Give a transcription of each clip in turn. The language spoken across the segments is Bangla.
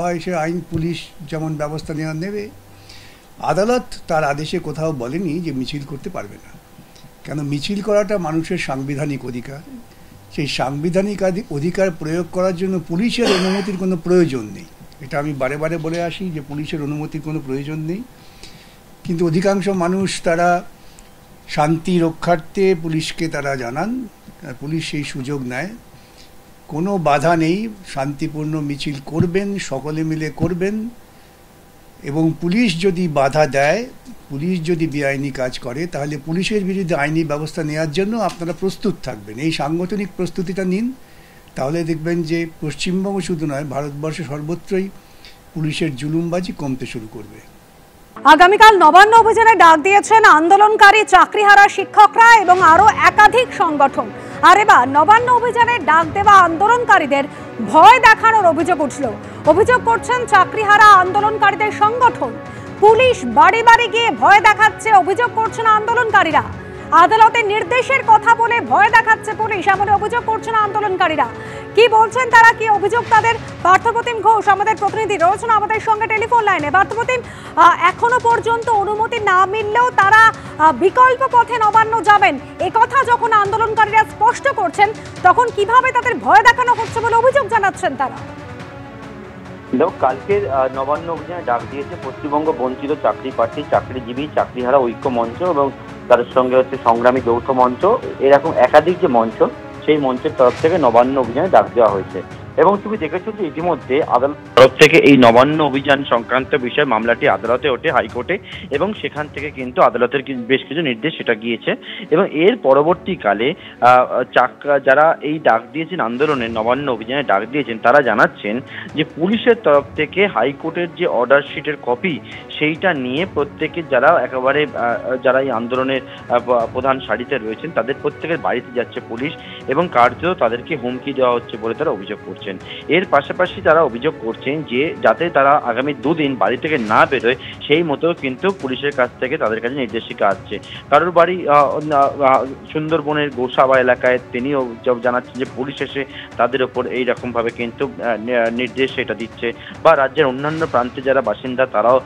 হয় সে আইন পুলিশ যেমন ব্যবস্থা নেবে। আদালত তার আদেশে কোথাও বলেনি যে মিছিল করতে পারবে না, কেন মিছিল করাটা মানুষের সাংবিধানিক অধিকার। সেই সাংবিধানিক অধিকার প্রয়োগ করার জন্য পুলিশের অনুমতির কোনো প্রয়োজন নেই। এটা আমি বারে বারে বলে আসি যে পুলিশের অনুমতির কোনো প্রয়োজন নেই, কিন্তু অধিকাংশ মানুষ তারা শান্তি রক্ষার্থে পুলিশকে তারা জানান, পুলিশ সেই সুযোগ নেয়। কোনো বাধা নেই, শান্তিপূর্ণ মিছিল করবেন, সকলে মিলে করবেন। এবং পুলিশ যদি বাধা দেয়, পুলিশ যদি বেআইনি কাজ করে, তাহলে পুলিশের বিরুদ্ধে আইনি ব্যবস্থা নেওয়ার জন্য আপনারা প্রস্তুত থাকবেন। এই সাংগঠনিক প্রস্তুতিটা নিন, তাহলে দেখবেন যে পশ্চিমবঙ্গ শুধু নয়, ভারতবর্ষ সর্বত্রই পুলিশের জুলুমবাজি কমতে শুরু করবে। আগামীকাল নবান্ন অভিযানে ডাক দিয়েছেন আন্দোলনকারী চাকরিহারা শিক্ষকরা এবং আরো একাধিক সংগঠন। আর এবার নবান্ন অভিযানে ডাক দেওয়া আন্দোলনকারীদের ভয় দেখানোর অভিযোগ উঠল। অভিযোগ করছেন চাকরিহারা আন্দোলনকারীদের সংগঠন। পুলিশ বাড়ি বাড়ি গিয়ে ভয় দেখাচ্ছে, অভিযোগ করছেন আন্দোলনকারীরা। আদালতের নির্দেশের কথা বলে ভয় দেখাচ্ছে পুলিশ, এমন অভিযোগ করছেন আন্দোলনকারীরা। কি বলছেন তারা, কি অভিযোগ তাদের? পার্থপ্রতিম ঘোষ আমাদের প্রতিনিধি রয়েছেন আমাদের সঙ্গে টেলিফোন লাইনে। পার্থপ্রতিম, এখনো পর্যন্ত অনুমতি না মিললেও তারা বিকল্প পথে নবান্ন যাবেন এ কথা যখন আন্দোলনকারীরা স্পষ্ট করছেন, তখন কিভাবে তাদের ভয় দেখানো হচ্ছে বলে অভিযোগ জানাচ্ছেন তারা? কালকের নবান্ন অভিযানে ডাক দিয়েছে পশ্চিমবঙ্গ বঞ্চিত চাকরি প্রার্থী, চাকরিজীবী, চাকরিহারা ঐক্য মঞ্চ এবং তার সঙ্গে হচ্ছে সংগ্রামী যৌথ মঞ্চ। এরকম একাধিক যে মঞ্চ, সেই মঞ্চের তরফ থেকে নবান্ন অভিযানে ডাক দেওয়া হয়েছে। এবং তুমি দেখেছো যে ইতিমধ্যে আদালত তরফ থেকে এই নবান্ন অভিযান সংক্রান্ত বিষয়ে মামলাটি আদালতে ওঠে, হাইকোর্টে, এবং সেখান থেকে কিন্তু আদালতের বেশ কিছু নির্দেশ সেটা গিয়েছে। এবং এর পরবর্তীকালে যারা এই ডাক দিয়েছেন, আন্দোলনের নবান্ন অভিযানে ডাক দিয়েছেন, তারা জানাচ্ছেন যে পুলিশের তরফ থেকে হাইকোর্টের যে অর্ডার শিটের কপি, সেইটা নিয়ে প্রত্যেকে যারা এই আন্দোলনের প্রধান সারিতে রয়েছেন, তাদের প্রত্যেকের বাড়িতে যাচ্ছে পুলিশ এবং কার্যত তাদেরকে হুমকি দেওয়া হচ্ছে বলে তারা অভিযোগ করছেন। এর পাশাপাশি তারা অভিযোগ করছেন যে যাতে তারা আগামী দুদিন বাড়ি থেকে না বেরোয়, সেই মতো কিন্তু পুলিশের কাছ থেকে তাদের কাছে নির্দেশিকা আসছে। কারোর বাড়ি সুন্দরবনের গোসাবা এলাকায়, তিনিও জানাচ্ছেন যে পুলিশ এসে তাদের ওপর এইরকম ভাবে কিন্তু নির্দেশ এটা দিচ্ছে। বা রাজ্যের অন্যান্য প্রান্তে যারা বাসিন্দা, তারাও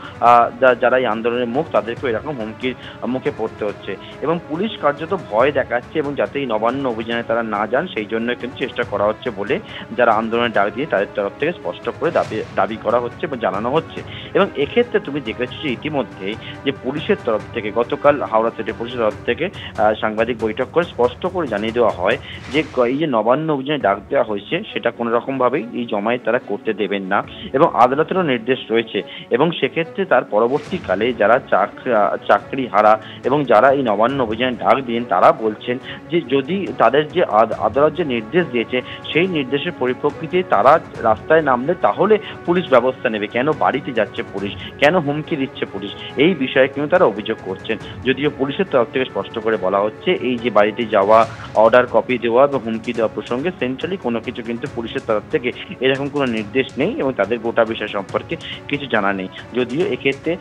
যারা এই আন্দোলনের মুখ, তাদেরকেও এরকম হুমকির মুখে পড়তে হচ্ছে। এবং পুলিশ কার্যত ভয় দেখাচ্ছে এবং যাতে এই নবান্ন অভিযানে তারা না যান, সেই জন্য কিন্তু চেষ্টা করা হচ্ছে বলে যারা আন্দোলনের ডাক দিয়ে তাদের তরফ থেকে স্পষ্ট করে দাবি করা হচ্ছে এবং জানানো হচ্ছে। এবং এক্ষেত্রে তুমি দেখেছো যে ইতিমধ্যেই যে পুলিশের তরফ থেকে গতকাল হাওড়া সিটি পুলিশের তরফ থেকে সাংবাদিক বৈঠক করে স্পষ্ট করে জানিয়ে দেওয়া হয় যে এই যে নবান্ন অভিযানে ডাক দেওয়া হয়েছে, সেটা কোনো রকম ভাবেই এই জমায়েত তারা করতে দেবেন না এবং আদালতেরও নির্দেশ রয়েছে। এবং সেক্ষেত্রে তার পরবর্তীকালে যারা চাকরি হারা এবং যারা এই নবান্ন অভিযানে ডাক দিন, তারা বলছেন যে যদি তাদের যে আদালত যে নির্দেশ দিয়েছে, সেই নির্দেশের পরিপ্রেক্ষিতে তারা রাস্তায় নামলে তাহলে পুলিশ ব্যবস্থা নেবে। কেন বাড়িতে যাচ্ছে পুলিশ, কেন হুমকি দিচ্ছে পুলিশ, এই বিষয়ে কিন্তু তারা অভিযোগ করছেন। যদিও পুলিশের তরফ থেকে স্পষ্ট করে বলা হচ্ছে এই যে বাড়িতে যাওয়া, অর্ডার কপি দেওয়া বা হুমকি দেওয়া প্রসঙ্গে সেন্ট্রালি কোনো কিছু কিন্তু পুলিশের তরফ থেকে এরকম কোনো নির্দেশ নেই এবং তাদের গোটা বিষয় সম্পর্কে কিছু জানা নেই। যদিও এক্ষেত্রে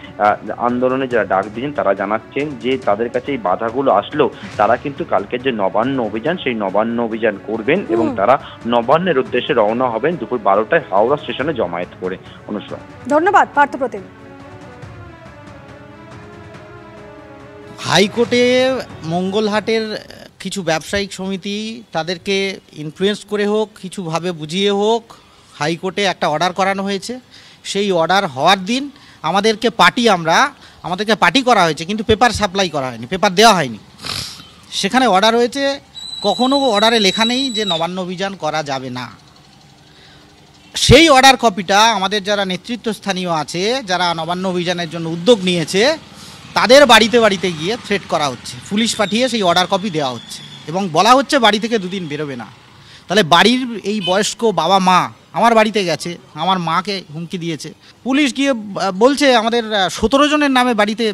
আন্দোলনে যারা ডাক দিয়েছেন তারা জানাচ্ছেন যে তাদের কাছে এই বাধাগুলো আসলেও তারা কিন্তু কালকের যে নবান্ন অভিযান, সেই নবান্ন অভিযান করবেন এবং তারা নবান্নের উদ্দেশ্যে রওনা হবেন দুপুর 12টায় হাওড়া স্টেশনে জমায়েত করে। অনুষ্ঠিত। ধন্যবাদ পার্থপ্রতিম। হাইকোর্টে মঙ্গলহাটের কিছু ব্যবসায়িক সমিতি তাদেরকে ইনফ্লুয়েন্স করে হোক, কিছুভাবে বুঝিয়ে হোক, হাইকোর্টে একটা অর্ডার করানো হয়েছে। সেই অর্ডার হওয়ার দিন আমাদেরকে পার্টি করা হয়েছে, কিন্তু পেপার সাপ্লাই করা হয়নি, পেপার দেওয়া হয়নি। সেখানে অর্ডার হয়েছে, কখনো অর্ডারে লেখা নেই যে নবান্ন অভিযান করা যাবে না। সেই অর্ডার কপিটা আমাদের যারা নেতৃত্বস্থানীয় আছে, যারা নবান্ন অভিযানের জন্য উদ্যোগ নিয়েছে, তাদের বাড়িতে বাড়িতে গিয়ে থ্রেট করা হচ্ছে, পুলিশ পাঠিয়ে সেই অর্ডার কপি দেওয়া হচ্ছে এবং বলা হচ্ছে বাড়ি থেকে দুদিন বেরোবে না। তাহলে বাড়ির এই বয়স্ক বাবা মা আমার বাড়িতে গেছে, আমার মাকে হুমকি দিয়েছে। পুলিশ গিয়ে বলছে আমাদের 17 জনের নামে বাড়িতে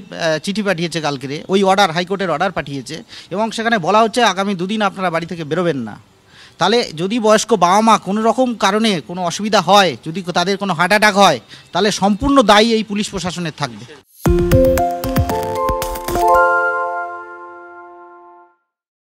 চিঠি পাঠিয়েছে কালকে, ওই অর্ডার, হাইকোর্টের অর্ডার পাঠিয়েছে এবং সেখানে বলা হচ্ছে আগামী দুদিন আপনারা বাড়ি থেকে বেরোবেন না। তাহলে যদি বয়স্ক বাবা মা কোনো রকম কারণে কোনো অসুবিধা হয়, যদি তাদের কোনো হার্ট অ্যাটাক হয়, তাহলে সম্পূর্ণ দায়ী এই পুলিশ প্রশাসনের থাকবে।